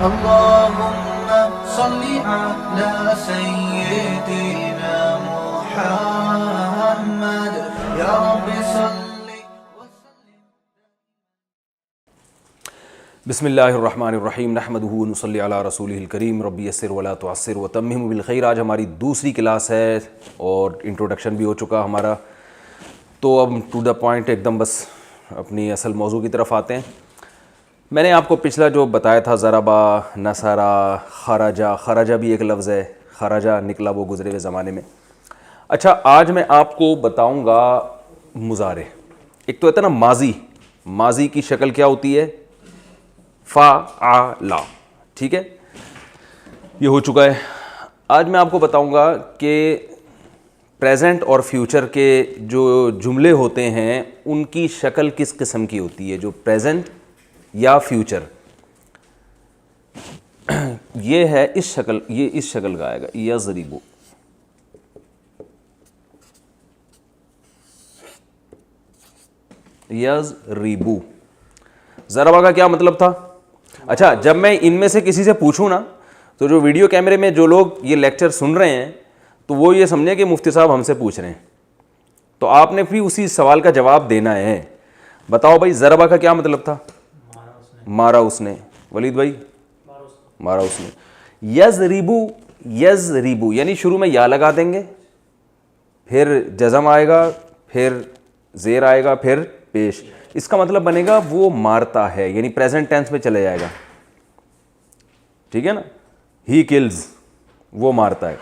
اللهم صل على سيدنا محمد يا رب صل وسلم. بسم اللہ الرحمن الرحیم نحمدہ ونصلی علی رسولہ الکریم رب یسر ولا تعسر وتمم بالخیر. آج ہماری دوسری کلاس ہے اور انٹروڈکشن بھی ہو چکا ہمارا, تو اب ٹو دا پوائنٹ ایک دم بس اپنی اصل موضوع کی طرف آتے ہیں. میں نے آپ کو پچھلا جو بتایا تھا ضربا, نصرا, خرجا, خرجا بھی ایک لفظ ہے, خرجا نکلا وہ گزرے ہوئے زمانے میں. اچھا آج میں آپ کو بتاؤں گا مضارع. ایک تو ہوتا ہے نا ماضی, ماضی کی شکل کیا ہوتی ہے فعلا, ٹھیک ہے, یہ ہو چکا ہے. آج میں آپ کو بتاؤں گا کہ پریزنٹ اور فیوچر کے جو جملے ہوتے ہیں ان کی شکل کس قسم کی ہوتی ہے, جو پریزنٹ یا فیوچر. یہ ہے اس شکل, یہ اس شکل کا آئے گا یضربو. یضربو ضربہ کا کیا مطلب تھا؟ اچھا جب میں ان میں سے کسی سے پوچھوں نا, تو جو ویڈیو کیمرے میں جو لوگ یہ لیکچر سن رہے ہیں تو وہ یہ سمجھیں کہ مفتی صاحب ہم سے پوچھ رہے ہیں, تو آپ نے بھی اسی سوال کا جواب دینا ہے. بتاؤ بھائی ضربہ کا کیا مطلب تھا؟ مارا اس نے. ولید بھائی مارا اس نے. یضربو, یضربو یعنی شروع میں یا لگا دیں گے, پھر جزم آئے گا, پھر زیر آئے گا, پھر پیش. اس کا مطلب بنے گا وہ مارتا ہے, یعنی پریزنٹ ٹینس میں چلے جائے گا, ٹھیک ہے نا. ہی کلز, وہ مارتا ہے.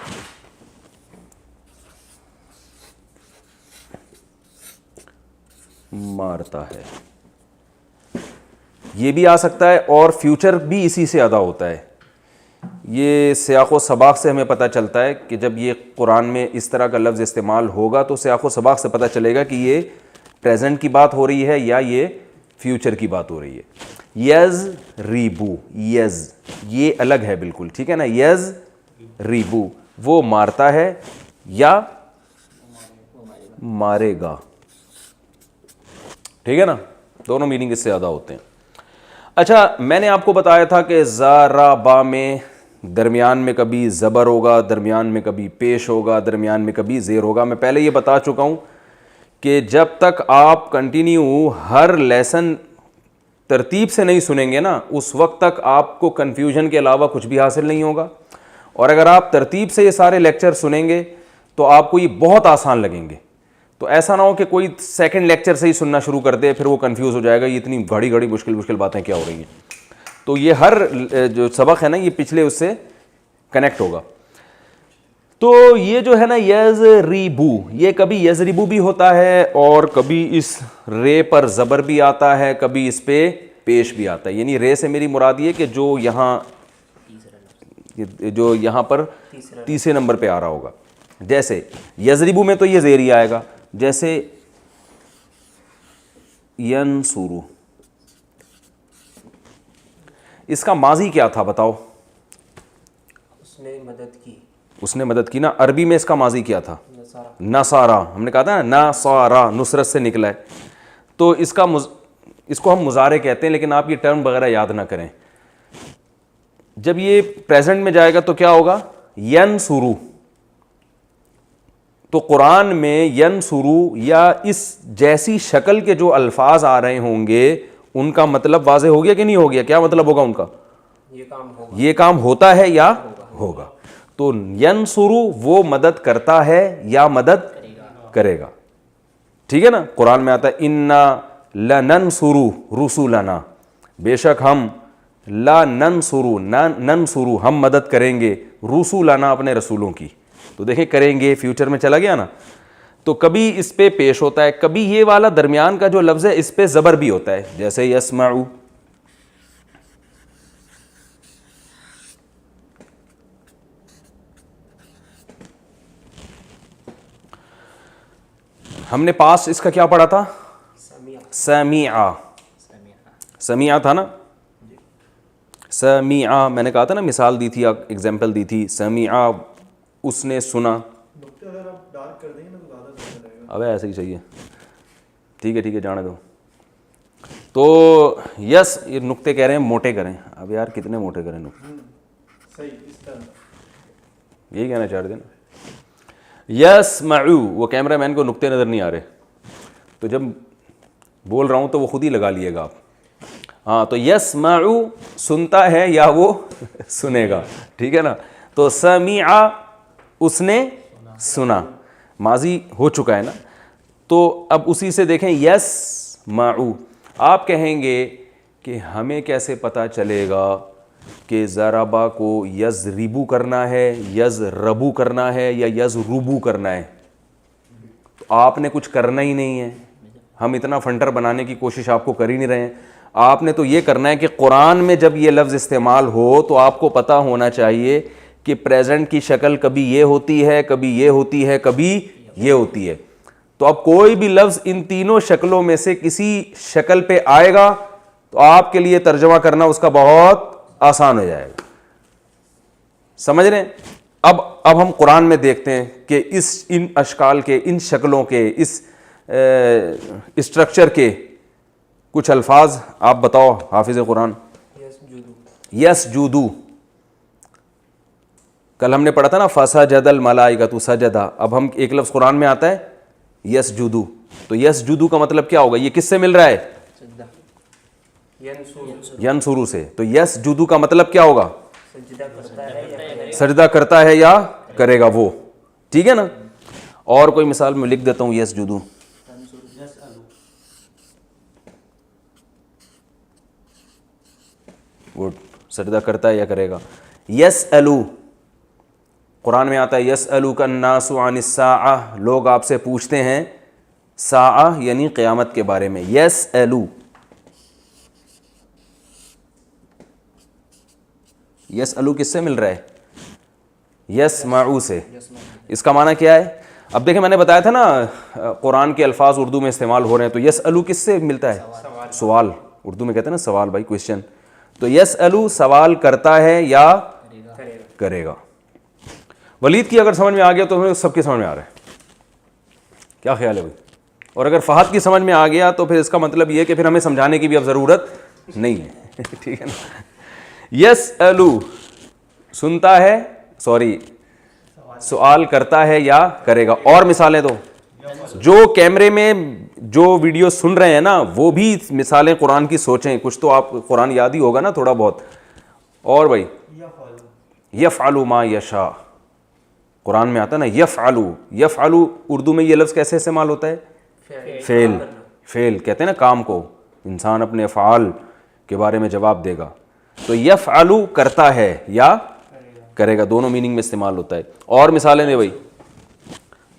مارتا ہے یہ بھی آ سکتا ہے, اور فیوچر بھی اسی سے ادا ہوتا ہے. یہ سیاق و سباق سے ہمیں پتہ چلتا ہے کہ جب یہ قرآن میں اس طرح کا لفظ استعمال ہوگا تو سیاق و سباق سے پتہ چلے گا کہ یہ پریزنٹ کی بات ہو رہی ہے یا یہ فیوچر کی بات ہو رہی ہے. یضربو, یز یہ الگ ہے بالکل, ٹھیک ہے نا. یضربو وہ مارتا ہے یا مارے گا, ٹھیک ہے نا. دونوں میننگ اس سے زیادہ ہوتے ہیں. اچھا میں نے آپ کو بتایا تھا کہ ضربا میں درمیان میں کبھی زبر ہوگا, درمیان میں کبھی پیش ہوگا, درمیان میں کبھی زیر ہوگا. میں پہلے یہ بتا چکا ہوں کہ جب تک آپ کنٹینیو ہر لیسن ترتیب سے نہیں سنیں گے نا, اس وقت تک آپ کو کنفیوژن کے علاوہ کچھ بھی حاصل نہیں ہوگا. اور اگر آپ ترتیب سے یہ سارے لیکچر سنیں گے تو آپ کو یہ بہت آسان لگیں گے. تو ایسا نہ ہو کہ کوئی سیکنڈ لیکچر سے ہی سننا شروع کر دے, پھر وہ کنفیوز ہو جائے گا یہ اتنی گھڑی گھڑی مشکل باتیں کیا ہو رہی ہیں. تو یہ ہر جو سبق ہے نا یہ پچھلے اس سے کنیکٹ ہوگا. تو یہ جو ہے نا یضربو, یہ کبھی یضربو بھی ہوتا ہے اور کبھی اس رے پر زبر بھی آتا ہے, کبھی اس پہ پیش بھی آتا ہے. یعنی رے سے میری مراد یہ کہ جو یہاں پر تیسرے نمبر پہ آ رہا ہوگا. جیسے یضربو میں تو یہ زیر ہی آئے گا, جیسے ینصرو, اس کا ماضی کیا تھا بتاؤ؟ اس نے مدد کی. اس نے مدد کی نا. عربی میں اس کا ماضی کیا تھا؟ نصارا. ہم نے کہا تھا نا نصارا, نصرت سے نکلا ہے. تو اس کو ہم مضارع کہتے ہیں, لیکن آپ یہ ٹرم وغیرہ یاد نہ کریں. جب یہ پریزنٹ میں جائے گا تو کیا ہوگا؟ ینصرو. تو قرآن میں ینصرو یا اس جیسی شکل کے جو الفاظ آ رہے ہوں گے ان کا مطلب واضح ہو گیا کہ نہیں ہو گیا؟ کیا مطلب ہوگا ان کا؟ یہ کام ہوتا ہے یا ہوگا. تو ینصرو وہ مدد کرتا ہے یا مدد کرے گا, ٹھیک ہے نا. قرآن میں آتا ہے انا لننصر رسولنا, بے شک ہم ننصر ہم مدد کریں گے رسولنا اپنے رسولوں کی. تو دیکھیں کریں گے فیوچر میں چلا گیا نا. تو کبھی اس پہ پیش ہوتا ہے, کبھی یہ والا درمیان کا جو لفظ ہے اس پہ زبر بھی ہوتا ہے, جیسے یسمعو. ہم نے پاس اس کا کیا پڑھا تھا؟ سمیعا. سمیعا تھا نا. سمیعا میں نے کہا تھا نا, مثال دی تھی, ایگزامپل دی تھی. سمیعا اس نے سنا. اب ایسے ہی چاہیے, ٹھیک ہے جانے دو. تو یس یہ نقطے کہہ رہے ہیں موٹے کریں. اب یار کتنے موٹے کریں نقطے, یہی کہنا چاہ رہے تھے نا. یسمعو, وہ کیمرہ مین کو نقطے نظر نہیں آ رہے تو جب بول رہا ہوں تو وہ خود ہی لگا لیے گا آپ. ہاں تو یسمعو سنتا ہے یا وہ سنے گا, ٹھیک ہے نا. تو سمع اس نے سنا, ماضی ہو چکا ہے نا. تو اب اسی سے دیکھیں یسمعو, آپ کہیں گے کہ ہمیں کیسے پتہ چلے گا کہ ضربا کو یضربو کرنا ہے, یضربو کرنا ہے یا یضربو کرنا ہے. تو آپ نے کچھ کرنا ہی نہیں ہے, ہم اتنا فنٹر بنانے کی کوشش آپ کو کر ہی نہیں رہے ہیں. آپ نے تو یہ کرنا ہے کہ قرآن میں جب یہ لفظ استعمال ہو تو آپ کو پتہ ہونا چاہیے کہ پریزنٹ کی شکل کبھی یہ ہوتی ہے, کبھی یہ ہوتی ہے, کبھی یہ ہوتی ہے. تو اب کوئی بھی لفظ ان تینوں شکلوں میں سے کسی شکل پہ آئے گا تو آپ کے لیے ترجمہ کرنا اس کا بہت آسان ہو جائے گا. سمجھ رہے ہیں؟ اب ہم قرآن میں دیکھتے ہیں کہ ان اشکال کے, ان شکلوں کے, اس اسٹرکچر کے کچھ الفاظ آپ بتاؤ حافظ قرآن. یسجدو, کل ہم نے پڑھا تھا نا فسجد الملائکۃ سجدا. اب ہم ایک لفظ قرآن میں آتا ہے یسجدو, تو یسجدو کا مطلب کیا ہوگا؟ یہ کس سے مل رہا ہے؟ ینصرو سے. تو یسجدو کا مطلب کیا ہوگا؟ سجدہ کرتا ہے یا کرے گا وہ, ٹھیک ہے نا. اور کوئی مثال میں لکھ دیتا ہوں یسجدو. گڈ, سجدہ کرتا ہے یا کرے گا. یسألو, قرآن میں آتا ہے یسألوک الناس عن الساعہ, لوگ آپ سے پوچھتے ہیں ساعہ یعنی قیامت کے بارے میں. یسألو, یسألو کس سے مل رہا ہے؟ یسمعو سے. اس کا معنی کیا ہے؟ اب دیکھیں میں نے بتایا تھا نا قرآن کے الفاظ اردو میں استعمال ہو رہے ہیں, تو یسألو کس سے ملتا ہے؟ سوال, اردو میں کہتے ہیں نا سوال بھائی, کویشچن. تو یسألو سوال کرتا ہے یا کرے گا. ولید کی اگر سمجھ میں آ گیا تو سب کی سمجھ میں آ رہا ہے, کیا خیال ہے بھائی؟ اور اگر فہد کی سمجھ میں آ گیا تو پھر اس کا مطلب یہ کہ پھر ہمیں سمجھانے کی بھی اب ضرورت نہیں ہے, ٹھیک ہے نا. یسألو سنتا ہے, سوری سوال کرتا ہے یا کرے گا. اور مثالیں دو, جو کیمرے میں جو ویڈیو سن رہے ہیں نا وہ بھی مثالیں قرآن کی سوچیں, کچھ تو آپ قرآن یاد ہی ہوگا نا تھوڑا بہت. اور بھائی یفعل ما یشاء, قرآن میں آتا ہے نا یفعلو. یفعلو اردو میں یہ لفظ کیسے استعمال ہوتا ہے؟ فعل. فعل کہتے ہیں نا کام کو, انسان اپنے افعال کے بارے میں جواب دے گا. تو یفعلو کرتا ہے یا کرے گا, دونوں میننگ میں استعمال ہوتا ہے. اور مثالیں دے بھائی.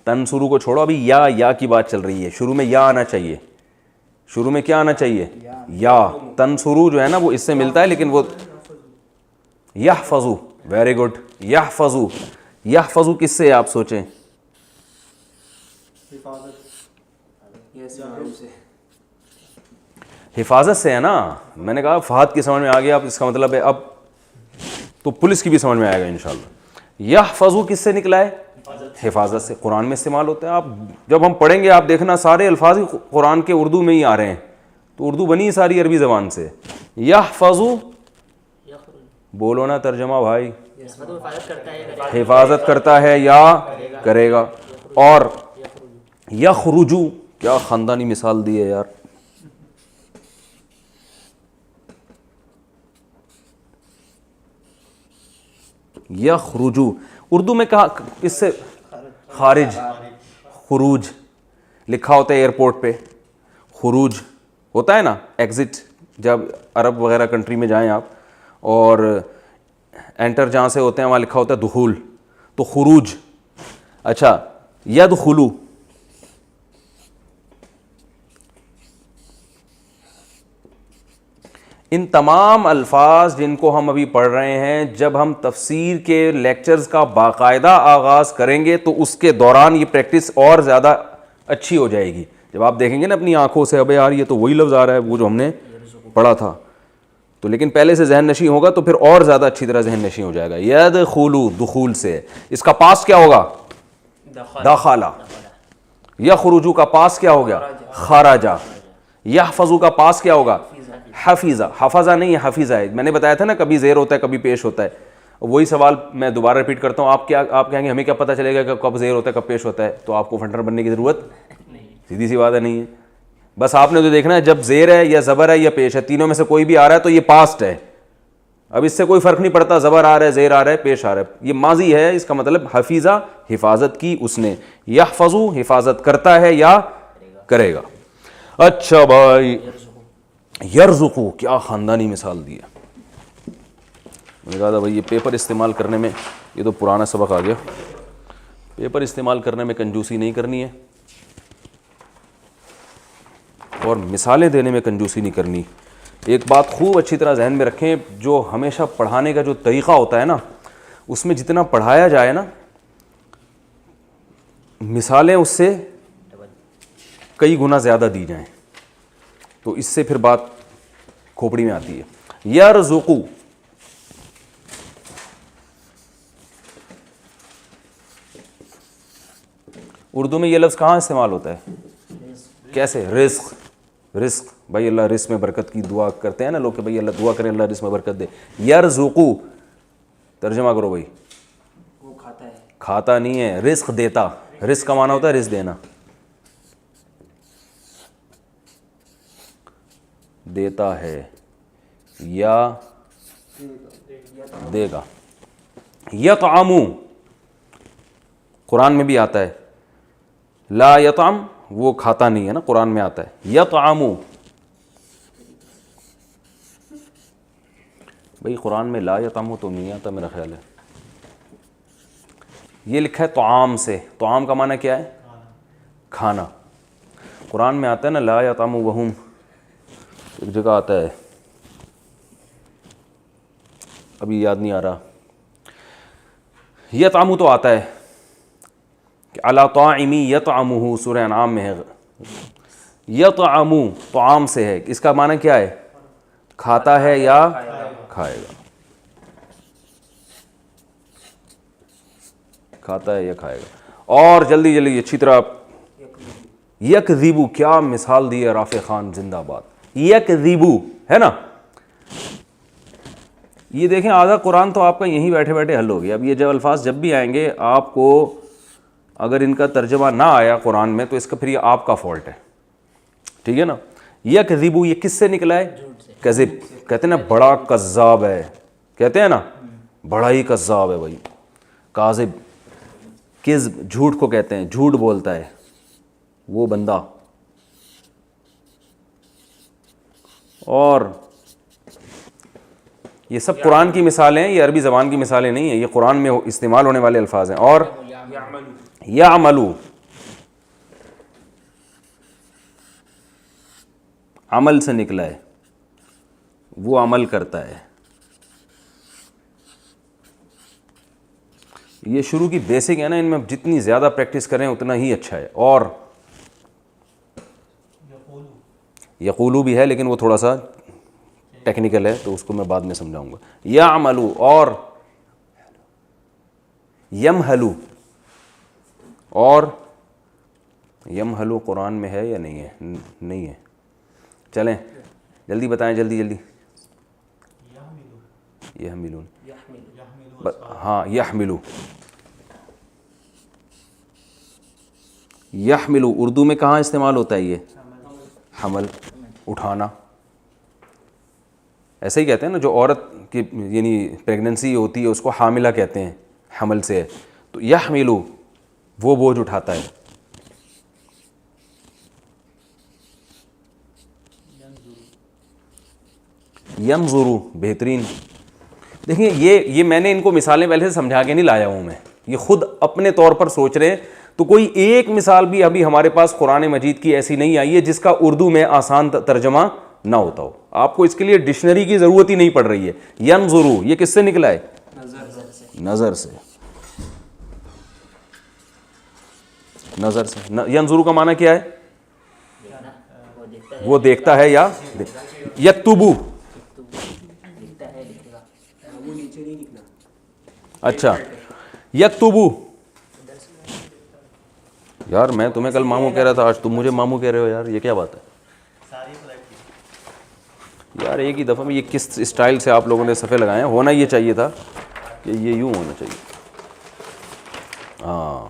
تنصرو کو چھوڑو, ابھی یا کی بات چل رہی ہے. شروع میں یا آنا چاہیے, شروع میں کیا آنا چاہیے؟ یا. تنصرو جو ہے نا وہ اس سے ملتا ہے لیکن وہ یحفظو. Very good, یحفظو. یحفظو کس سے آپ سوچیں؟ حفاظت سے ہے نا. میں نے کہا فہد کی سمجھ میں آ گیا, اب اس کا مطلب ہے اب تو پولیس کی بھی سمجھ میں آئے گا انشاءاللہ. یحفظو کس سے نکلا ہے؟ حفاظت سے. قرآن میں استعمال ہوتا ہے. آپ جب ہم پڑھیں گے آپ دیکھنا سارے الفاظ ہی قرآن کے اردو میں ہی آ رہے ہیں, تو اردو بنی ساری عربی زبان سے. یحفظو بولو نا ترجمہ بھائی. حفاظت کرتا ہے یا کرے گا. اور یخرجو, کیا خاندانی مثال دی ہے یار. یخرجو اردو میں کہا اس سے خارج, خروج لکھا ہوتا ہے ایئرپورٹ پہ, خروج ہوتا ہے نا ایگزٹ. جب عرب وغیرہ کنٹری میں جائیں آپ اور انٹر جہاں سے ہوتے ہیں وہاں لکھا ہوتا ہے دخول, تو خروج. اچھا یدخلو, ان تمام الفاظ جن کو ہم ابھی پڑھ رہے ہیں جب ہم تفسیر کے لیکچرز کا باقاعدہ آغاز کریں گے تو اس کے دوران یہ پریکٹس اور زیادہ اچھی ہو جائے گی. جب آپ دیکھیں گے نا اپنی آنکھوں سے ابے یار یہ تو وہی لفظ آ رہا ہے وہ جو ہم نے پڑھا تھا, تو لیکن پہلے سے ذہن نشیں ہوگا تو پھر اور زیادہ اچھی طرح ذہن نشیں ہو جائے گا. یدخلو دخول سے, اس کا پاس کیا ہوگا؟ دخلہ. یخرجو کا پاس کیا ہو گیا؟ خرجا. یحفظو کا پاس کیا ہوگا؟ حفیظہ، حفظہ نہیں ہے حفیظہ ہے. میں نے بتایا تھا نا کبھی زیر ہوتا ہے کبھی پیش ہوتا ہے. وہی سوال میں دوبارہ ریپیٹ کرتا ہوں. آپ کہیں گے ہمیں کیا پتہ چلے گا کہ کب زیر ہوتا ہے کب پیش ہوتا ہے؟ تو آپ کو فنٹر بننے کی ضرورت سیدھی سی بات ہے نہیں ہے. بس آپ نے تو دیکھنا ہے جب زیر ہے یا زبر ہے یا پیش ہے، تینوں میں سے کوئی بھی آ رہا ہے تو یہ پاسٹ ہے. اب اس سے کوئی فرق نہیں پڑتا زبر آ رہا ہے زیر آ رہا ہے پیش آ رہا ہے، یہ ماضی ہے. اس کا مطلب حفیظہ حفاظت کی اس نے، یحفظو حفاظت کرتا ہے یا کرے گا. اچھا بھائی، یرزقو کیا خاندانی مثال دی ہے. میں نے کہا تھا بھائی یہ پیپر استعمال کرنے میں، یہ تو پرانا سبق آ گیا، پیپر استعمال کرنے میں کنجوسی نہیں کرنی ہے اور مثالیں دینے میں کنجوسی نہیں کرنی. ایک بات خوب اچھی طرح ذہن میں رکھیں، جو ہمیشہ پڑھانے کا جو طریقہ ہوتا ہے نا، اس میں جتنا پڑھایا جائے نا، مثالیں اس سے کئی گنا زیادہ دی جائیں تو اس سے پھر بات کھوپڑی میں آتی ہے. یرزقو، اردو میں یہ لفظ کہاں استعمال ہوتا ہے؟ کیسے؟ رزق. رزق بھائی اللہ رزق میں برکت کی دعا کرتے ہیں نا لوگ کہ بھائی اللہ دعا کریں اللہ رزق میں برکت دے. یرزقو ترجمہ کرو بھائی. وہ کھاتا ہے. کھاتا نہیں ہے، رزق دیتا. رزق کا معنی ہوتا ہے رزق دینا، دیتا ہے یا دے گا. یطعمو قرآن میں بھی آتا ہے، لا یطعم وہ کھاتا نہیں ہے نا، قرآن میں آتا ہے یطعمو. بھائی قرآن میں لا یطعمو تو نہیں آتا میرا خیال ہے، یہ لکھا ہے طعام سے. طعام کا معنی کیا ہے؟ کھانا. قرآن میں آتا ہے نا لا یطعمو وہم، ایک جگہ آتا ہے ابھی یاد نہیں آ رہا. یطعمو تو آتا ہے کہ علی طاعمی یطعمہ، سورہ انعام میں ہے. یطعمو طعام سے ہے، اس کا معنی کیا ہے؟ کھاتا ہے یا کھائے گا. کھاتا ہے یا کھائے گا. اور جلدی جلدی اچھی طرح یکذبو، کیا مثال دی ہے رافع خان زندہ باد. یکذبو ہے نا، یہ دیکھیں آدھا قرآن تو آپ کا یہیں بیٹھے بیٹھے حل ہو گیا. اب یہ جب الفاظ جب بھی آئیں گے آپ کو اگر ان کا ترجمہ نہ آیا قرآن میں تو اس کا پھر یہ آپ کا فالٹ ہے، ٹھیک ہے نا. یکذبو یہ کس سے نکلا ہے؟ کذب. کہتے ہیں نا بڑا کذاب ہے، کہتے ہیں نا بڑا ہی کذاب ہے بھائی. کاذب، کذب جھوٹ کو کہتے ہیں، جھوٹ بولتا ہے وہ بندہ. اور یہ سب قرآن کی مثالیں ہیں، یہ عربی زبان کی مثالیں نہیں ہیں، یہ قرآن میں استعمال ہونے والے الفاظ ہیں. اور یعملو، عمل سے نکلا ہے، وہ عمل کرتا ہے. یہ شروع کی بیسک ہے نا، ان میں جتنی زیادہ پریکٹس کریں اتنا ہی اچھا ہے. اور یقولو بھی ہے لیکن وہ تھوڑا سا ٹیکنیکل ہے تو اس کو میں بعد میں سمجھاؤں گا. یعملو اور یمہلو. اور یمہلو قرآن میں ہے یا نہیں ہے؟ نہیں ہے. چلیں جلدی بتائیں، جلدی جلدی. یحملون، ہاں یحملو. یحملو اردو میں کہاں استعمال ہوتا ہے؟ یہ حمل، اٹھانا. ایسے ہی کہتے ہیں نا جو عورت کی یعنی پریگننسی ہوتی ہے اس کو حاملہ کہتے ہیں، حمل سے ہے. تو یحملو وہ بوجھ اٹھاتا ہے. ینظرو بہترین. دیکھیں یہ میں نے ان کو مثالیں پہلے سے سمجھا کے نہیں لایا ہوں میں، یہ خود اپنے طور پر سوچ رہے ہیں. تو کوئی ایک مثال بھی ابھی ہمارے پاس قرآن مجید کی ایسی نہیں آئی ہے جس کا اردو میں آسان ترجمہ نہ ہوتا ہو. آپ کو اس کے لیے ڈکشنری کی ضرورت ہی نہیں پڑ رہی ہے. ینظرو یہ کس سے نکلا ہے؟ نظر سے. نظر سے. ینظرو کا معنی کیا ہے؟ وہ دیکھتا ہے یا یکتبو. اچھا یکتبو. یار میں تمہیں کل ماموں کہہ رہا تھا، آج تم مجھے ماموں کہہ رہے ہو یار، یہ کیا بات ہے؟ یار ایک ہی دفعہ میں یہ کس اسٹائل سے آپ لوگوں نے صفحے لگائے ہیں. ہونا یہ چاہیے تھا کہ یہ یوں ہونا چاہیے. ہاں.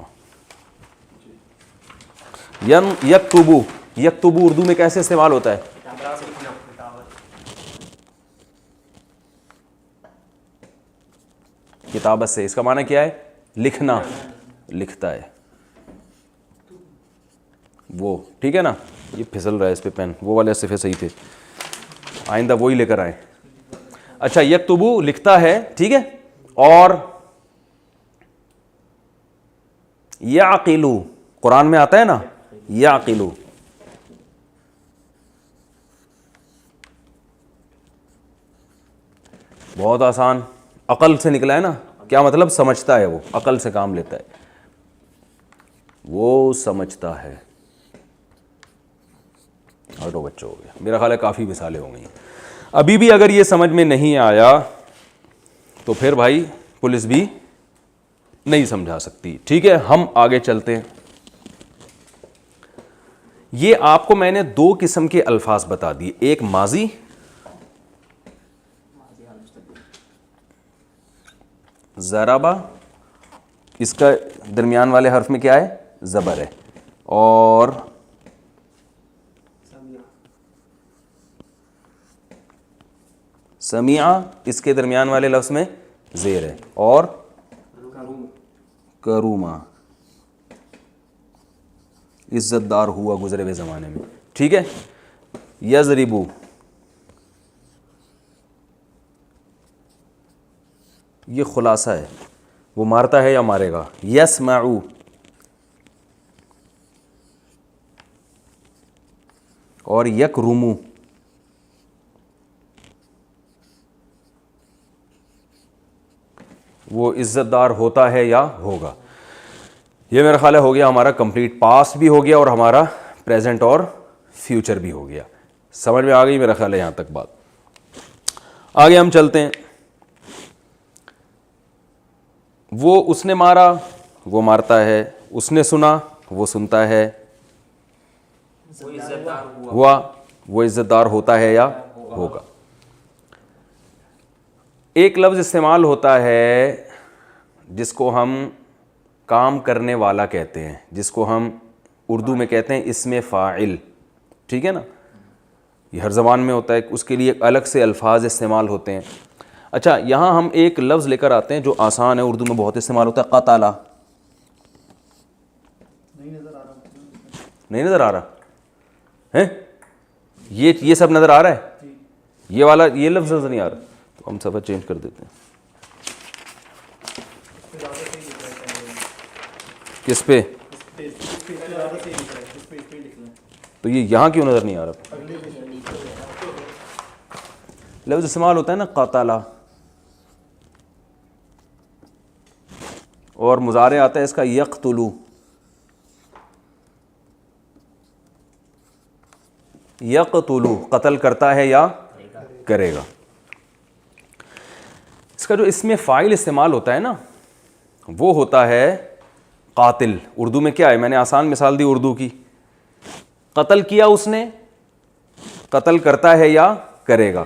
یکتبو, یکتبو اردو میں کیسے استعمال ہوتا ہے؟ کتابت سے. اس کا معنی کیا ہے؟ لکھنا, لکھتا ہے وہ. ٹھیک ہے نا, یہ پھسل رہا ہے اس پہ پین, وہ والے صفحے صحیح تھے, آئندہ وہی لے کر آئیں. اچھا, یکتبو لکھتا ہے, ٹھیک ہے. اور یعقلو قرآن میں آتا ہے نا, یعقلو, بہت آسان, عقل سے نکلا ہے نا. کیا مطلب؟ سمجھتا ہے, وہ عقل سے کام لیتا ہے, وہ سمجھتا ہے. ہٹو بچوں, ہو گیا میرا خیال ہے, کافی مثالیں ہو گئی ہیں. ابھی بھی اگر یہ سمجھ میں نہیں آیا تو پھر بھائی پولیس بھی نہیں سمجھا سکتی. ٹھیک ہے, ہم آگے چلتے ہیں. یہ آپ کو میں نے دو قسم کے الفاظ بتا دیے, ایک ماضی, ضربا, اس کا درمیان والے حرف میں کیا ہے؟ زبر ہے. اور سمیع, اس کے درمیان والے لفظ میں زیر ہے. اور کروما, عزت دار ہوا گزرے ہوئے زمانے میں. ٹھیک ہے. یضربو, یہ خلاصہ ہے, وہ مارتا ہے یا مارے گا. یسمعو, اور یکرمو, وہ عزت دار ہوتا ہے یا ہوگا. یہ میرا خیال ہے ہو گیا ہمارا کمپلیٹ. پاسٹ بھی ہو گیا اور ہمارا پریزنٹ اور فیوچر بھی ہو گیا. سمجھ میں آ گئی میرا خیال ہے یہاں تک بات. آگے ہم چلتے ہیں. وہ اس نے مارا, وہ مارتا ہے. اس نے سنا, وہ سنتا ہے. وہ عزت دار ہوا, وہ عزت دار ہوتا ہے یا ہوگا. ایک لفظ استعمال ہوتا ہے جس کو ہم کام کرنے والا کہتے ہیں, جس کو ہم اردو میں کہتے ہیں اسم فاعل. ٹھیک ہے نا, یہ ہر زبان میں ہوتا ہے, اس کے لیے الگ سے الفاظ استعمال ہوتے ہیں. اچھا, یہاں ہم ایک لفظ لے کر آتے ہیں جو آسان ہے, اردو میں بہت استعمال ہوتا ہے, قتل. نہیں نظر آ رہا ہے؟ یہ سب نظر آ رہا ہے, یہ والا یہ لفظ نظر نہیں آ رہا, تو ہم صفحہ چینج کر دیتے ہیں. کس پہ؟ تو یہ یہاں کیوں نظر نہیں آ رہا؟ لفظ استعمال ہوتا ہے نا قتل, اور مضارع آتا ہے اس کا یقتلو. یقتلو, قتل کرتا ہے یا کرے گا. اس کا جو اسم فاعل استعمال ہوتا ہے نا, وہ ہوتا ہے قاتل. اردو میں کیا ہے؟ میں نے آسان مثال دی اردو کی. قتل کیا اس نے, قتل کرتا ہے یا کرے گا.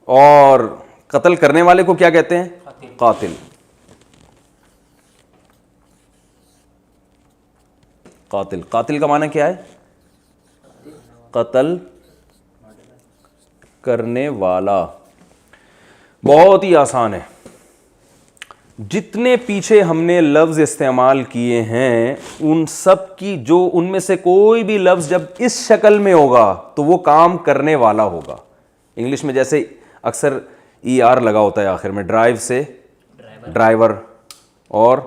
اور قتل کرنے والے کو کیا کہتے ہیں؟ قاتل. قاتل, قاتل کا معنی کیا ہے؟ قتل کرنے والا. بہت ہی آسان ہے. جتنے پیچھے ہم نے لفظ استعمال کیے ہیں ان سب کی, جو ان میں سے کوئی بھی لفظ جب اس شکل میں ہوگا تو وہ کام کرنے والا ہوگا. انگلش میں جیسے اکثر ای آر لگا ہوتا ہے آخر میں, ڈرائیو سے ڈرائیور, اور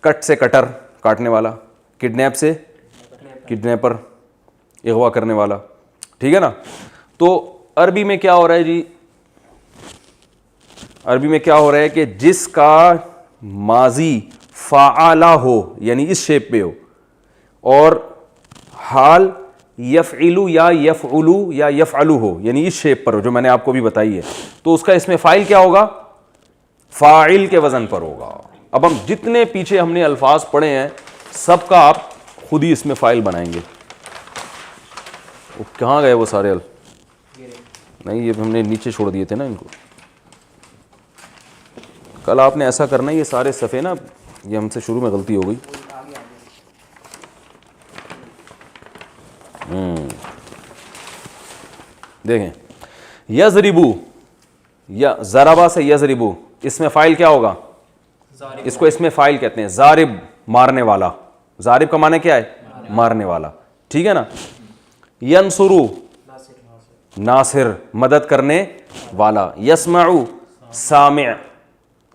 کٹ سے کٹر, کاٹنے والا, کڈنیپ سے کڈنیپر, اغوا کرنے والا. ٹھیک ہے نا. تو عربی میں کیا ہو رہا ہے جی؟ عربی میں کیا ہو رہا ہے کہ جس کا ماضی فعلہ ہو, یعنی اس شیپ پہ ہو, اور حال یفعلو یا یفعلو یا یفعلو ہو, یعنی اس شیپ پر ہو جو میں نے آپ کو بھی بتائی ہے, تو اس کا اسم فاعل کیا ہوگا؟ فاعل کے وزن پر ہوگا. اب ہم جتنے پیچھے ہم نے الفاظ پڑھے ہیں سب کا آپ خود ہی اسم فاعل بنائیں گے. وہ کہاں گئے وہ سارے نہیں یہ ہم نے نیچے چھوڑ دیے تھے نا ان کو. کل آپ نے ایسا کرنا ہے، یہ سارے صفحے نا یہ ہم سے شروع میں غلطی ہو گئی. دیکھیں یضربو، یا ضربا سے یضربو، اس میں فاعل کیا ہوگا؟ اس کو اس میں فاعل کہتے ہیں. ضارب مارنے والا، ضارب کا معنی کیا ہے؟ مارنے والا، ٹھیک ہے نا. ینصرو ناصر مدد کرنے والا. یسمعو سامع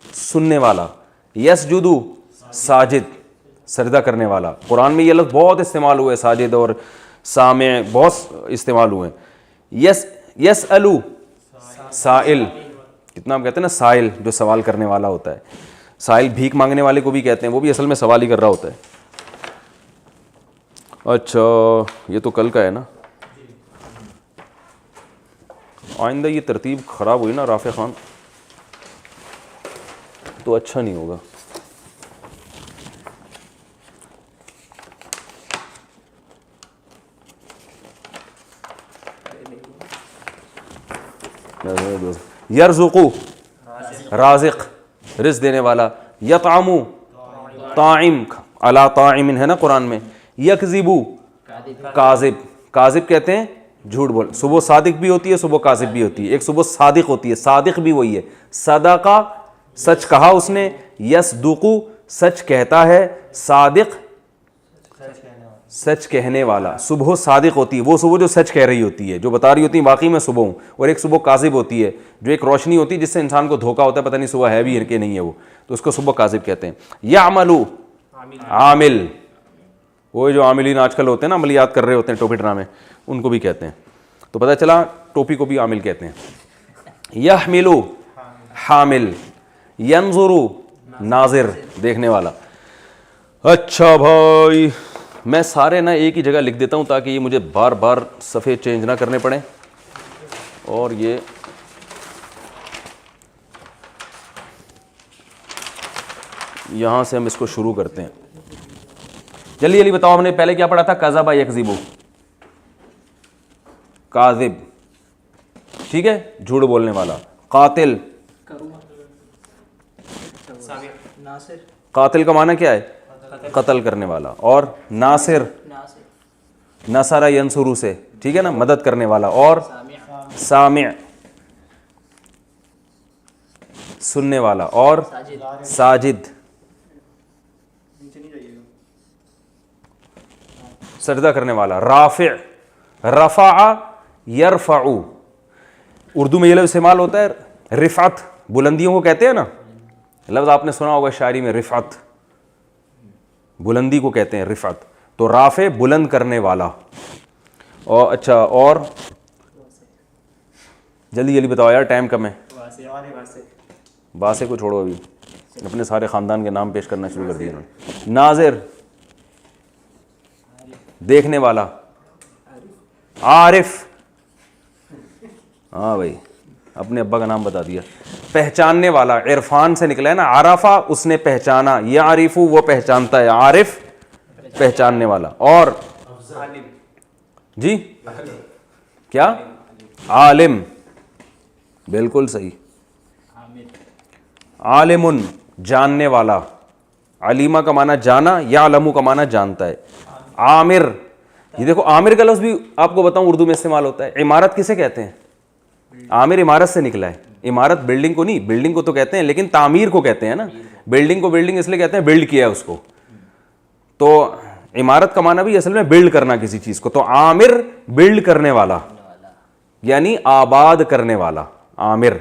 سننے والا. یسجدو ساجد سجدہ کرنے والا. قرآن میں یہ لفظ بہت استعمال ہوئے، ساجد اور سامع بہت استعمال ہوئے. یسألو سائل، کتنا ہم کہتے ہیں نا سائل، جو سوال کرنے والا ہوتا ہے. سائل بھیک مانگنے والے کو بھی کہتے ہیں، وہ بھی اصل میں سوال ہی کر رہا ہوتا ہے. اچھا یہ تو کل کا ہے نا. آئندہ یہ ترتیب خراب ہوئی نا رافع خان تو اچھا نہیں ہوگا. یرزقو رازق رزق دینے والا. یطعمو طاعم علی طاعم ہے نا قرآن میں. یکذبو کاذب، کاذب کہتے ہیں جھوٹ بول. صبح صادق بھی ہوتی ہے، صبح کاذب بھی ہوتی ہے. ایک صبح صادق ہوتی ہے، صادق بھی وہی ہے. صدقہ سچ کہا اس نے. یصدقو سچ کہتا ہے. صادق سچ کہنے والا. صبح صادق ہوتی ہے وہ صبح جو سچ کہہ رہی ہوتی ہے، جو بتا رہی ہوتی ہے واقعی میں صبح ہوں. اور ایک صبح کاذب ہوتی ہے جو ایک روشنی ہوتی ہے جس سے انسان کو دھوکا ہوتا ہے، پتہ نہیں صبح ہے بھی کہ نہیں ہے وہ، تو اس کو صبح کاذب کہتے ہیں. یعملو عامل، وہ جو عاملین آج کل ہوتے ہیں نا عملیات کر رہے ہوتے ہیں ٹوپی ڈرامے، ان کو بھی کہتے ہیں. تو پتہ چلا ٹوپی کو بھی عامل کہتے ہیں. یحملو حامل. ینظرو ناظر دیکھنے والا. اچھا بھائی میں سارے نا ایک ہی جگہ لکھ دیتا ہوں تاکہ یہ مجھے بار بار صفحے چینج نہ کرنے پڑیں. اور یہ یہاں سے ہم اس کو شروع کرتے ہیں. جلدی جلدی بتاؤ، ہم نے پہلے کیا پڑھا تھا؟ کذب یکذب، کاذب ٹھیک ہے جھوٹ بولنے والا. قاتل، قاتل کا معنی کیا ہے؟ قتل کرنے والا. اور ناصر، نصر ینصرو سے ٹھیک ہے نا مدد کرنے والا. اور سامع سننے والا. اور ساجد سجدہ کرنے والا. رافع رفع یرفع، اردو میں یہ لفظ استعمال ہوتا ہے رفعت، بلندیوں کو کہتے ہیں نا. لفظ آپ نے سنا ہوگا شاعری میں، رفعت بلندی کو کہتے ہیں رفعت. تو رافع بلند کرنے والا. اور اچھا اور جلدی جلدی بتاؤ یار ٹائم کم ہے. باسے کو چھوڑو، ابھی اپنے سارے خاندان کے نام پیش کرنا شروع کر دیے انہوں نے. ناظر دیکھنے والا. عارف، ہاں بھائی اپنے ابا کا نام بتا دیا. پہچاننے والا، عرفان سے نکلا ہے نا. عرفہ اس نے پہچانا. یعرف وہ پہچانتا ہے. عارف پہچاننے والا. اور جی کیا؟ عالم، بالکل صحیح. عالم جاننے والا. علیمہ کا معنی جانا، یعلم کا معنی جانتا ہے. عامر، یہ دیکھو عامر کا لفظ بھی آپ کو بتاؤں اردو میں استعمال ہوتا ہے. عمارت کسے کہتے ہیں؟ عامر عمارت سے نکلا ہے. عمارت بلڈنگ کو نہیں، بلڈنگ کو تو کہتے ہیں لیکن تعمیر کو کہتے ہیں نا. بلڈنگ کو بلڈنگ اس لیے کہتے ہیں بلڈ کیا ہے اس کو. تو عمارت کا معنی بھی اصل میں بلڈ کرنا کسی چیز کو. تو عامر بلڈ کرنے والا یعنی آباد کرنے والا. عامر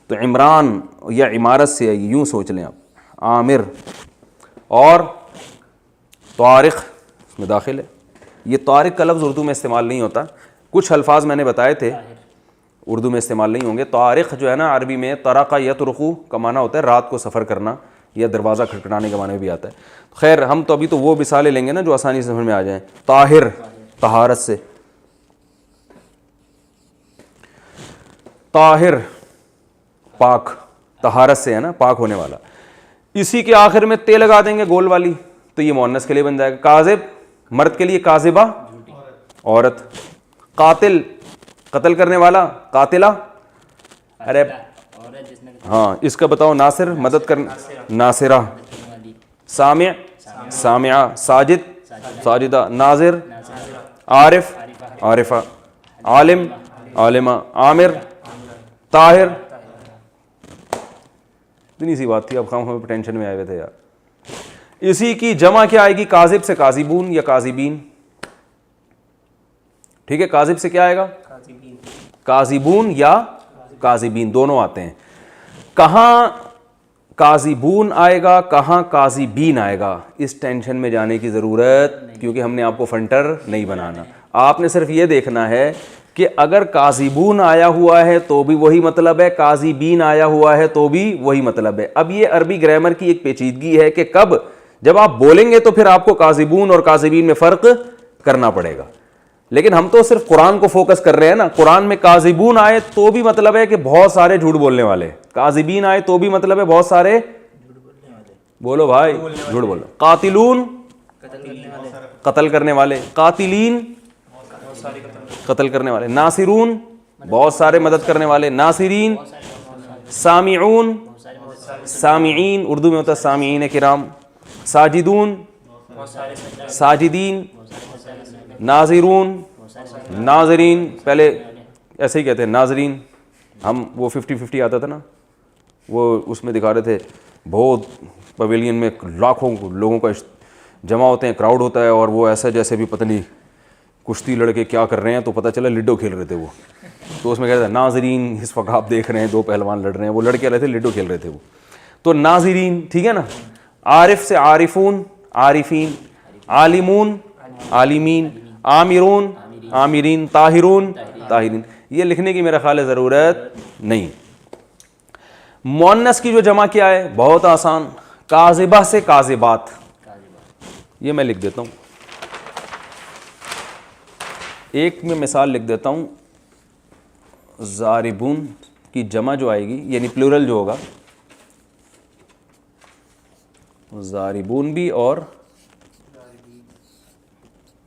تو عمران یا عمارت سے یوں سوچ لیں آپ. عامر. اور طارق اس میں داخل ہے. یہ طارق کا لفظ اردو میں استعمال نہیں ہوتا. کچھ الفاظ میں نے بتائے تھے اردو میں استعمال نہیں ہوں گے. طارق جو ہے نا عربی میں طرق یطرق کا معنی ہوتا ہے رات کو سفر کرنا یا دروازہ کھٹکھٹانے کا معنی بھی آتا ہے. خیر ہم تو ابھی تو وہ مثالیں لیں گے نا جو آسانی سے سمجھ میں آ جائیں. طاہر طہارت سے. طاہر پاک، طہارت سے ہے نا پاک ہونے والا. اسی کے آخر میں تے لگا دیں گے گول والی تو یہ مؤنث کے لیے بن جائے گا. کاذب مرد کے لیے، کاذبہ عورت. قاتل قتل کرنے والا, قاتلہ, ارے عورت جس نے ہاں اس کا بتاؤ, ناصر مدد کرنا, ناصرہ, سامع سامعہ, ساجد ساجدہ, ناظر عارف عارفہ, عالم عالمہ, عامر طاہر. اتنی سی بات تھی, اب ہم ٹینشن میں آئے ہوئے تھے یار. اسی کی جمع کیا آئے گی؟ کاذب سے کاذبون یا کاذبین. ٹھیک ہے, کاذب سے کیا آئے گا؟ کاذبون یا کاذبین, دونوں آتے ہیں. کہاں کاذبون آئے گا, کہاں کاذبین آئے گا, اس ٹینشن میں جانے کی ضرورت, کیونکہ ہم نے آپ کو فنٹر نہیں بنانا. آپ نے صرف یہ دیکھنا ہے کہ اگر کاذبون آیا ہوا ہے تو بھی وہی مطلب ہے, کاذبین آیا ہوا ہے تو بھی وہی مطلب ہے. اب یہ عربی گرامر کی ایک پیچیدگی ہے کہ کب جب آپ بولیں گے تو پھر آپ کو کاذبون اور کاذبین میں فرق کرنا پڑے گا. لیکن ہم تو صرف قرآن کو فوکس کر رہے ہیں نا. قرآن میں کاذبون آئے تو بھی مطلب ہے کہ بہت سارے جھوٹ بولنے والے, کاذبین آئے تو بھی مطلب ہے بہت سارے, بولو بھائی جھوٹ بولو. قاتلون قتل کرنے والے, قاتلین قتل کرنے والے, ناصرون بہت سارے مدد کرنے والے, ناصرین, سامعون سامعین, اردو میں ہوتا ہے سامعین کرام, ساجدون ساجدین, ناظرون ناظرین, پہلے ایسے ہی کہتے ہیں ناظرین. ہم وہ 50-50 آتا تھا نا, وہ اس میں دکھا رہے تھے بہت پویلین میں لاکھوں لوگوں کا جمع ہوتے ہیں, کراؤڈ ہوتا ہے, اور وہ ایسا جیسے بھی پتہ نہیں کشتی لڑکے کیا کر رہے ہیں, تو پتہ چلا لڈو کھیل رہے تھے وہ. تو اس میں کہتے ہیں ناظرین, اس وقت آپ دیکھ رہے ہیں دو پہلوان لڑ رہے ہیں, وہ لڑکے رہے تھے لڈو کھیل رہے تھے وہ. تو ناظرین, ٹھیک ہے نا. عارف سے عارفون عارفین, عالمون عالمین, عامرون عامرین, طاہرون طاہرین. یہ لکھنے کی میرا خیال ہے ضرورت نہیں. مؤنث کی جو جمع کیا ہے بہت آسان, کاذبہ سے کاذبات. یہ میں لکھ دیتا ہوں, ایک میں مثال لکھ دیتا ہوں. ضاربون کی جمع جو آئے گی, یعنی پلورل جو ہوگا, ضاربون بھی اور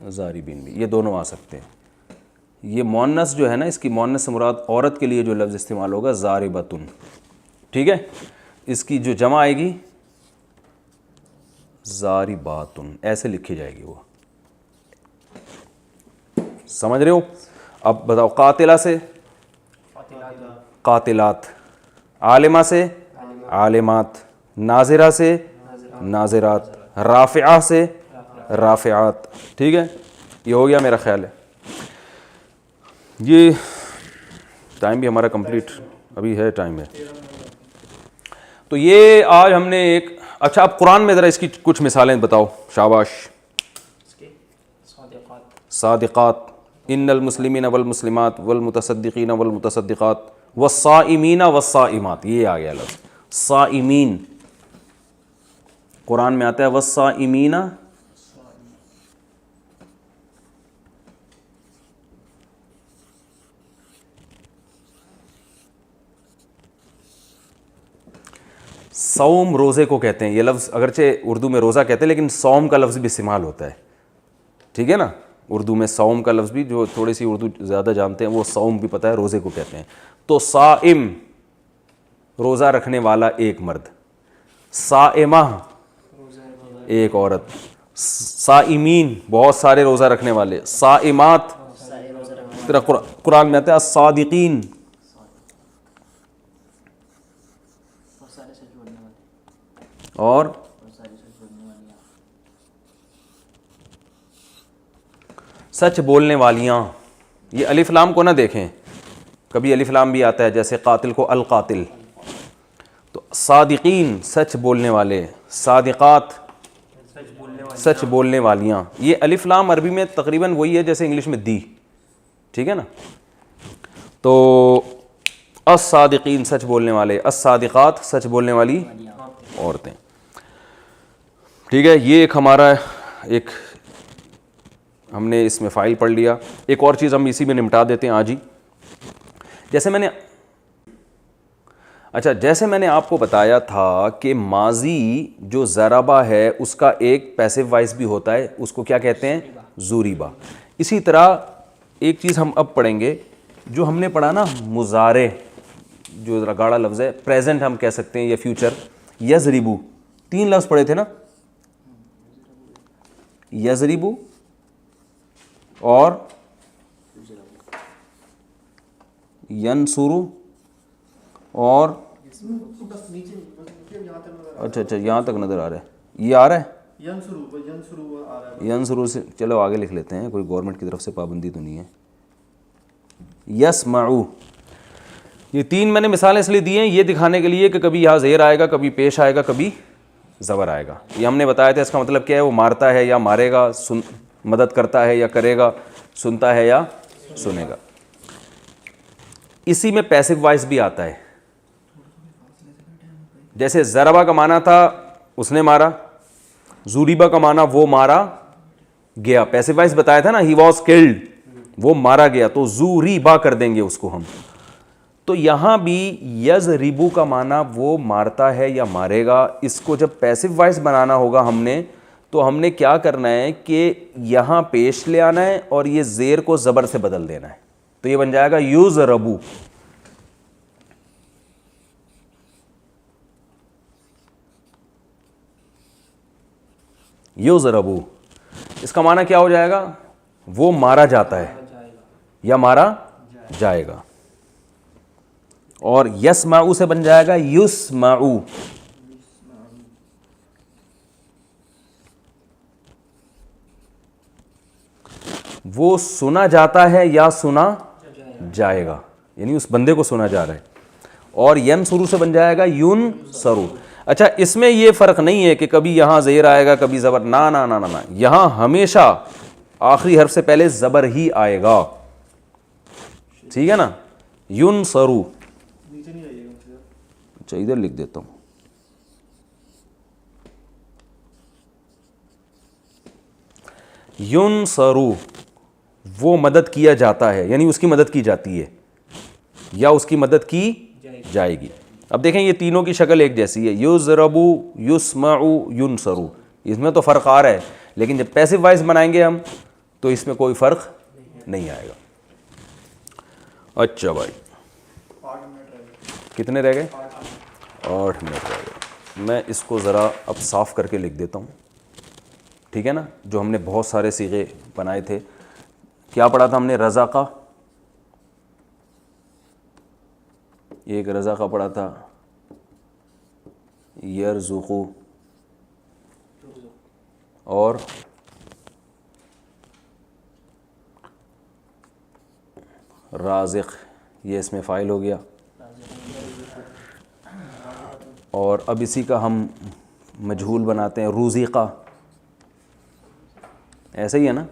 ضاربین بھی, یہ دونوں آ سکتے ہیں. یہ مؤنث جو ہے نا, اس کی مؤنث سے مراد عورت کے لیے جو لفظ استعمال ہوگا ضاربتن, ٹھیک ہے. اس کی جو جمع آئے گی ضارباتن, ایسے لکھی جائے گی. وہ سمجھ رہے ہو؟ اب بتاؤ, قاتلہ سے قاتلات, عالمہ سے عالمات, ناظرہ سے ناظرات, رافعہ سے رافعات. ٹھیک ہے, یہ ہو گیا میرا خیال ہے. یہ ٹائم بھی ہمارا کمپلیٹ ابھی ہے, ٹائم ہے. تو یہ آج ہم نے ایک, اچھا اب قرآن میں ذرا اس کی کچھ مثالیں بتاؤ. شاباش. صادقات, ان المسلمین والمسلمات والمتصدقین والمتصدقات والصائمین والصائمات, یہ آ گیا لفظ صائمین. قرآن میں آتا ہے والصائمین, صوم روزے کو کہتے ہیں. یہ لفظ اگرچہ اردو میں روزہ کہتے ہیں لیکن صوم کا لفظ بھی استعمال ہوتا ہے, ٹھیک ہے نا. اردو میں صوم کا لفظ بھی, جو تھوڑی سی اردو زیادہ جانتے ہیں وہ صوم بھی پتہ ہے, روزے کو کہتے ہیں. تو صائم روزہ رکھنے والا ایک مرد, صائمہ ایک عورت, صائمین بہت سارے روزہ رکھنے والے, صائمات قرآن میں آتا ہے الصادقین, اور سچ بولنے والیاں. یہ الف لام کو نہ دیکھیں, کبھی الف لام بھی آتا ہے, جیسے قاتل کو القاتل. تو صادقین سچ بولنے والے, صادقات سچ بولنے والیاں. یہ الف لام عربی میں تقریباً وہی ہے جیسے انگلش میں دی, ٹھیک ہے نا. تو الصادقین سچ بولنے والے, الصادقات سچ بولنے والی عورتیں. ٹھیک ہے, یہ ایک ہمارا ایک ہم نے اس میں فائل پڑھ لیا. ایک اور چیز ہم اسی میں نمٹا دیتے ہیں آج ہی. جیسے میں نے آپ کو بتایا تھا کہ ماضی جو ضربہ ہے اس کا ایک پیسو وائس بھی ہوتا ہے, اس کو کیا کہتے ہیں؟ ضریبہ. اسی طرح ایک چیز ہم اب پڑھیں گے جو ہم نے پڑھا نا مضارع، جو ذرا گاڑا لفظ ہے، پریزنٹ ہم کہہ سکتے ہیں یا فیوچر، یضربو، 3 لفظ پڑھے تھے نا، یضربو اور ینصرو اور اچھا یہاں تک نظر آ رہا ہے، یہ آ رہا ہے ینصرو سے، چلو آگے لکھ لیتے ہیں، کوئی گورنمنٹ کی طرف سے پابندی تو نہیں ہے. یسمعو، یہ 3 میں نے مثالیں اس لیے دی ہیں یہ دکھانے کے لیے کہ کبھی یہاں زیر آئے گا، کبھی پیش آئے گا، کبھی زبر آئے گا. یہ ہم نے بتایا تھا اس کا مطلب کیا ہے، وہ مارتا ہے یا مارے گا، مدد کرتا ہے یا کرے گا، سنتا ہے یا سنے گا. اسی میں پیسو وائس بھی آتا ہے، جیسے ضربہ کا معنی تھا اس نے مارا، زوریبا کا معنی وہ مارا گیا، پیسو وائس بتایا تھا نا، ہی واز کلڈ، وہ مارا گیا، تو زوریبا کر دیں گے اس کو ہم. تو یہاں بھی یضربو کا معنی وہ مارتا ہے یا مارے گا. اس کو جب پیسو وائس بنانا ہوگا ہم نے، تو ہم نے کیا کرنا ہے کہ یہاں پیش لے آنا ہے اور یہ زیر کو زبر سے بدل دینا ہے، تو یہ بن جائے گا یضربو. یضربو اس کا معنی کیا ہو جائے گا، وہ مارا جاتا ہے یا مارا جائے گا. اور یسمعو سے بن جائے گا یسمعو. وہ سنا جاتا ہے یا سنا جائے گا، یعنی اس بندے کو سنا جا رہا ہے. اور ینصرو سے بن جائے گا ینصرو. اچھا اس میں یہ فرق نہیں ہے کہ کبھی یہاں زیر آئے گا کبھی زبر، نا نا نا نا، یہاں ہمیشہ آخری حرف سے پہلے زبر ہی آئے گا، ٹھیک ہے نا. ینصرو، اچھا ادھر لکھ دیتا ہوں، ینصرو وہ مدد کیا جاتا ہے، یعنی اس کی مدد کی جاتی ہے یا اس کی مدد کی جائے گی. اب دیکھیں یہ تینوں کی شکل ایک جیسی ہے، یضربو، یسمعو، ینصرو. اس میں تو فرق آ رہا ہے، لیکن جب پیسو وائس بنائیں گے ہم تو اس میں کوئی فرق نہیں آئے گا. اچھا بھائی کتنے رہ گئے؟ 8 منٹ رہ گئے. میں اس کو ذرا اب صاف کر کے لکھ دیتا ہوں، ٹھیک ہے نا. جو ہم نے بہت سارے صیغے بنائے تھے، کیا پڑھا تھا ہم نے؟ رزقہ، ایک رزقہ پڑھا تھا، یرزقو، اور رازق، یہ اس میں فاعل ہو گیا. اور اب اسی کا ہم مجہول بناتے ہیں، روزقہ، ایسا ہی ہے نا.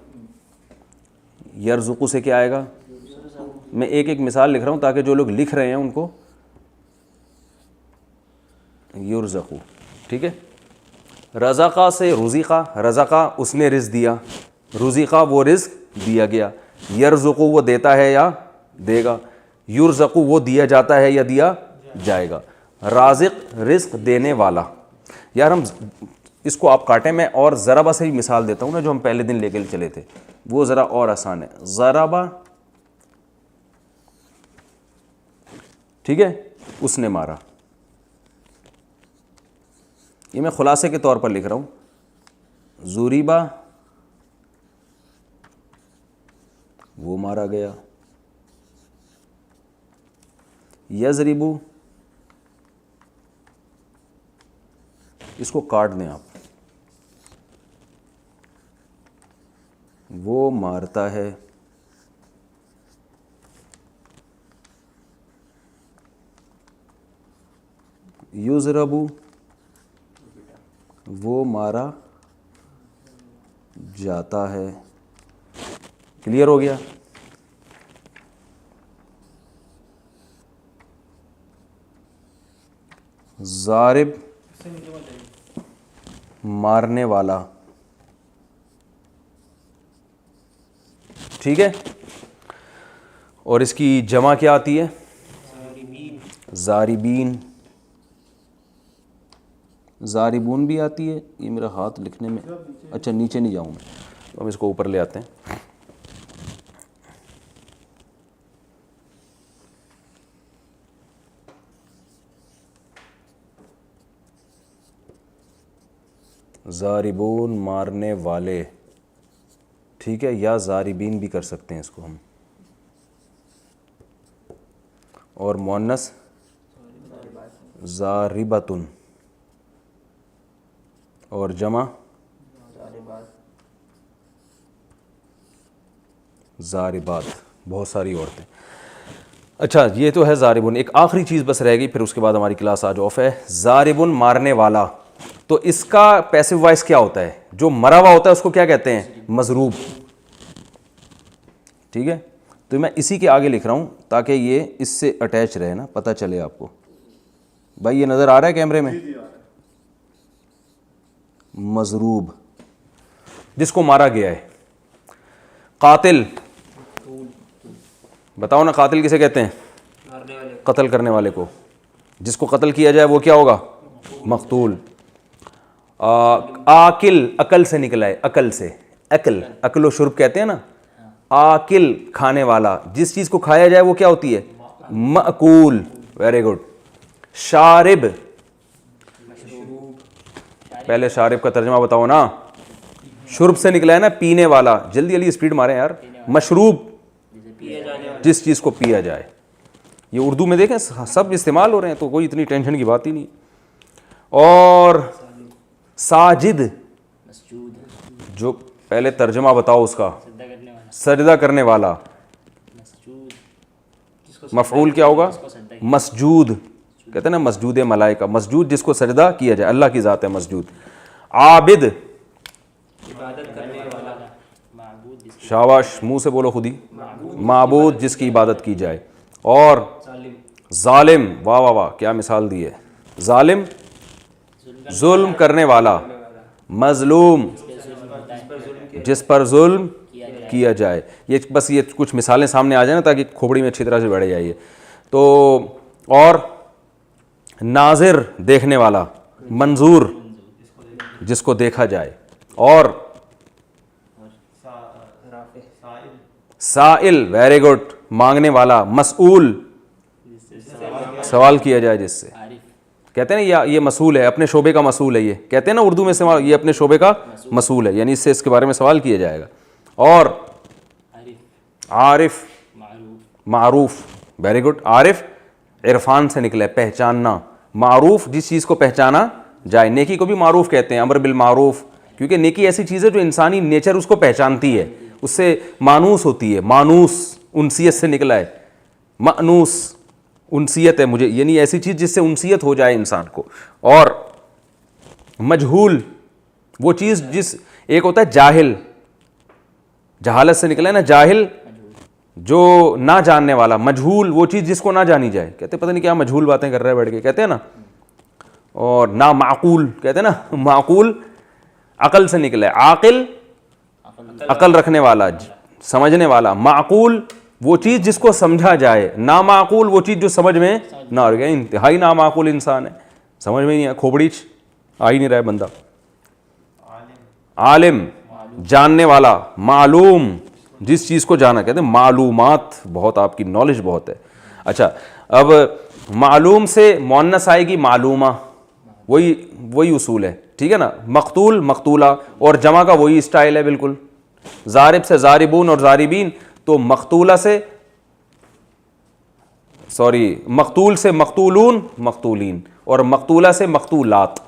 یرزقو سے کیا آئے گا؟ میں ایک ایک مثال لکھ رہا ہوں تاکہ جو لوگ لکھ رہے ہیں ان کو یرزقو، ٹھیک ہے. رزقہ سے رزقہ، رزقہ اس نے رزق دیا، رزقہ وہ رزق دیا گیا. یرزقو وہ دیتا ہے یا دے گا، یرزقو وہ دیا جاتا ہے یا دیا جائے گا. رازق رزق دینے والا. یار ہم اس کو آپ کاٹیں، میں اور ضربہ سے ہی مثال دیتا ہوں نا، جو ہم پہلے دن لے کے چلے تھے، وہ ذرا اور آسان ہے. ضربہ، ٹھیک ہے، اس نے مارا. یہ میں خلاصے کے طور پر لکھ رہا ہوں. زوریبا وہ مارا گیا. یضربو، اس کو کاٹ دیں آپ، وہ مارتا ہے. یضربو وہ مارا جاتا ہے. کلیئر ہو گیا؟ ضارب مارنے والا، ٹھیک ہے. اور اس کی جمع کیا آتی ہے؟ ضاربین. ضاربون بھی آتی ہے. یہ میرا ہاتھ لکھنے میں، اچھا نیچے نہیں جاؤں میں، ہم اس کو اوپر لے آتے ہیں. ضاربون مارنے والے، ٹھیک ہے، یا ضاربین بھی کر سکتے ہیں اس کو ہم، اور مؤنث ضاربتن، اور جمع ضاربات، بہت ساری عورتیں. اچھا یہ تو ہے ضاربن. ایک آخری چیز بس رہ گئی، پھر اس کے بعد ہماری کلاس آج آف ہے. ضاربن مارنے والا، تو اس کا پیسو وائس کیا ہوتا ہے؟ جو مرا ہوا ہوتا ہے اس کو کیا کہتے ہیں؟ مضروب. ٹھیک ہے، تو میں اسی کے آگے لکھ رہا ہوں تاکہ یہ اس سے اٹیچ رہے نا، پتہ چلے آپ کو. بھائی یہ نظر آ رہا ہے کیمرے میں؟ مضروب جس کو مارا گیا ہے. قاتل، بتاؤ نا قاتل کسے کہتے ہیں؟ مارنے والے قتل کرنے والے کو. جس کو قتل کیا جائے وہ کیا ہوگا؟ مقتول. آکل، عقل سے نکلا ہے، عقل سے، عقل، عقل و شرب کہتے ہیں نا. آکل کھانے والا، جس چیز کو کھایا جائے وہ کیا ہوتی ہے؟ مأکول. Very good. شارب، پہلے شارب کا ترجمہ بتاؤ نا. شرب سے نکلا ہے نا، پینے والا. جلدی جلدی اسپیڈ ماریں یار. مشروب، جس چیز کو پیا جائے. یہ اردو میں دیکھیں سب استعمال ہو رہے ہیں تو کوئی اتنی ٹینشن کی بات ہی نہیں. اور ساجد، مسجود، جو پہلے ترجمہ بتاؤ اس کا. سجدہ کرنے والا، سجدہ کرنے والا. مسجود، جس کو مفعول کیا ہوگا؟ سجدہ مسجود. کہتے ہیں نا مسجود ملائکہ، مسجود جس کو سجدہ کیا جائے، اللہ کی ذات ہے مسجود. عابد، عبادت کرنے والا، معبود جس شاباش، منہ سے بولو خود ہی. معبود جس کی عبادت کی جائے. اور ظالم، ظالم، واہ واہ واہ کیا مثال دی ہے. ظالم ظلم کرنے والا. مظلوم جس پر ظلم کیا جائے. یہ بس یہ کچھ مثالیں سامنے آ جائیں نا تاکہ کھوپڑی میں اچھی طرح سے بیٹھ جائے. تو اور ناظر دیکھنے والا. منظور جس کو دیکھا جائے. اور سائل، ویری گڈ، مانگنے والا. مسئول سوال کیا جائے جس سے. کہتے ہیں نا یہ مسئول ہے، اپنے شعبے کا مسئول ہے. یہ کہتے ہیں نا اردو میں استعمال، یہ اپنے شعبے کا مسئول ہے، یعنی اس سے اس کے بارے میں سوال کیا جائے گا. اور عارف، معروف، ویری گڈ. عارف عرفان سے نکلا ہے، پہچاننا. معروف جس چیز کو پہچانا جائے. نیکی کو بھی معروف کہتے ہیں، امر بالمعروف، کیونکہ نیکی ایسی چیز ہے جو انسانی نیچر اس کو پہچانتی ہے، اس سے مانوس ہوتی ہے. مانوس انسیت سے نکلا ہے. مانوس انسیت ہے مجھے، یعنی ایسی چیز جس سے انسیت ہو جائے انسان کو. اور مجہول وہ چیز جس، ایک ہوتا ہے جاہل، جہالت سے نکلا ہے نا جاہل، جو نہ جاننے والا. مجہول وہ چیز جس کو نہ جانی جائے. کہتے پتہ نہیں کیا مجہول باتیں کر رہے ہیں بیٹھ کے، کہتے ہیں نا. اور نا معقول، کہتے ہیں نا معقول عقل سے نکلا ہے. عاقل عقل رکھنے والا، سمجھنے والا. معقول وہ چیز جس کو سمجھا جائے. نامعقول وہ چیز جو سمجھ میں نہ آ گیا. انتہائی نامعقول انسان ہے، سمجھ میں نہیں آیا، کھوپڑی آ ہی نہیں رہا ہے بندہ. عالم جاننے والا. معلوم جس چیز کو جانا. کہتے ہیں معلومات، بہت آپ کی نالج بہت ہے. اچھا اب معلوم سے مؤنث آئے گی معلومہ، وہی اصول ہے، ٹھیک ہے نا. مقتول مقتولہ، اور جمع کا وہی اسٹائل ہے بالکل. ضارب سے ضاربون اور ضاربین، تو مقتولہ سے مقتول سے مقتولون مقتولین، اور مقتولہ سے مقتولات.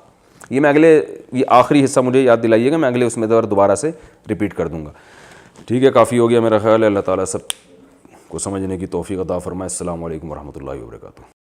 یہ میں یہ آخری حصہ مجھے یاد دلائیے گا، میں اگلے اس میں دوبارہ سے ریپیٹ کر دوں گا. ٹھیک ہے، کافی ہو گیا میرا خیال ہے. اللہ تعالیٰ سب کو سمجھنے کی توفیق عطا فرمائے. السلام علیکم ورحمۃ اللہ وبرکاتہ.